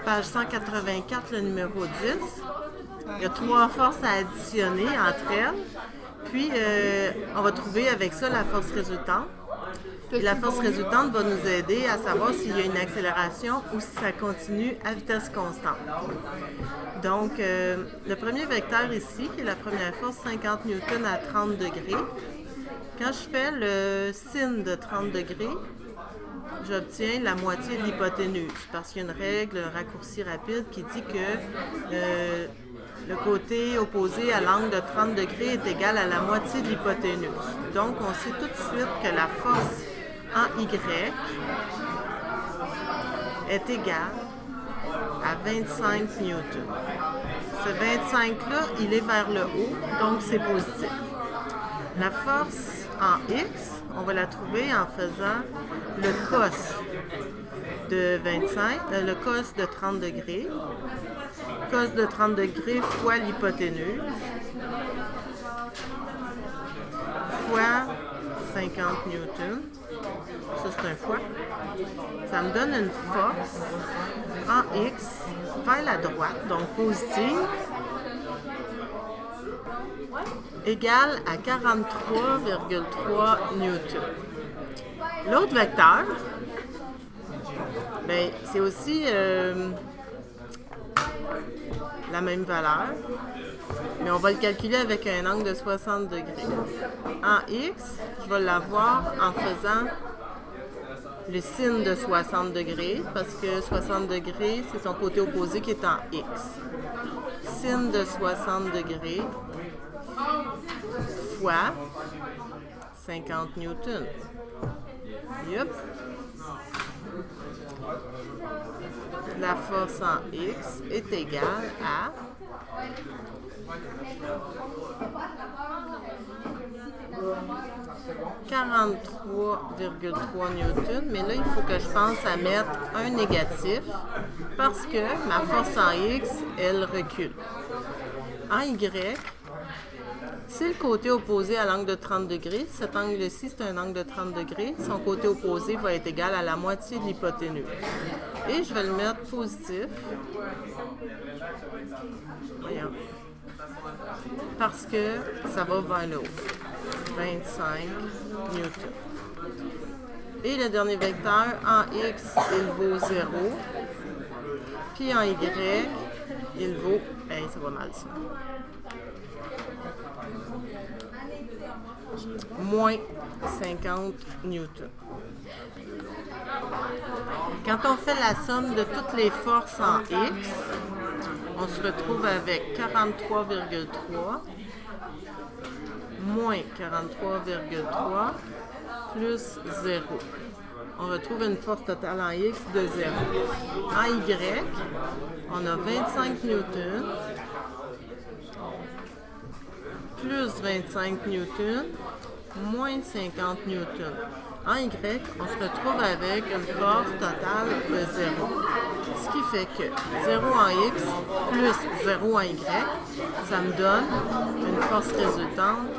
page 184, le numéro 10. Il y a 3 forces à additionner entre elles. Puis, on va trouver avec ça la force résultante. Et la force résultante va nous aider à savoir s'il y a une accélération ou si ça continue à vitesse constante. Donc, le premier vecteur ici, qui est la première force, 50 newtons à 30 degrés. Quand je fais le sin de 30 degrés, j'obtiens la moitié de l'hypoténuse, parce qu'il y a une règle, un raccourci rapide qui dit que le côté opposé à l'angle de 30 degrés est égal à la moitié de l'hypoténuse. Donc, on sait tout de suite que la force en Y est égale à 25 newtons. Ce 25-là, il est vers le haut, donc c'est positif. La force en X, on va la trouver en faisant le cos de 25, le cos de 30 degrés, cos de 30 degrés fois l'hypoténuse, fois 50 newtons. Ça, c'est un fois. Ça me donne une force en X vers la droite, donc positive, égale à 43,3 newtons. L'autre vecteur, ben, c'est aussi la même valeur, mais on va le calculer avec un angle de 60 degrés. En X, je vais l'avoir en faisant le sin de 60 degrés, parce que 60 degrés, c'est son côté opposé qui est en X. Sin de 60 degrés fois 50 newtons. Yep. La force en X est égale à 43,3 newtons, mais là, il faut que je pense à mettre un négatif parce que ma force en X, elle recule. En Y, c'est le côté opposé à l'angle de 30 degrés. Cet angle-ci, c'est un angle de 30 degrés. Son côté opposé va être égal à la moitié de l'hypoténuse. Et je vais le mettre positif. Voyons. Parce que ça va vers le haut. 25 newtons. Et le dernier vecteur, en X, il vaut 0. Puis en Y, il vaut... Hey, ça va mal, ça. Moins 50 newtons. Quand on fait la somme de toutes les forces en X, on se retrouve avec 43,3 moins 43,3 plus 0. On retrouve une force totale en X de 0. En Y, on a 25 newtons plus 25 newtons moins 50 newtons. En Y, on se retrouve avec une force totale de 0. Ce qui fait que 0 en X plus 0 en Y, ça me donne une force résultante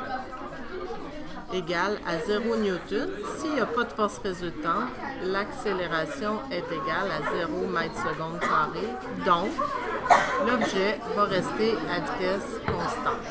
égale à 0 newton. S'il n'y a pas de force résultante, l'accélération est égale à 0 mètres seconde carré. Donc, l'objet va rester à vitesse constante.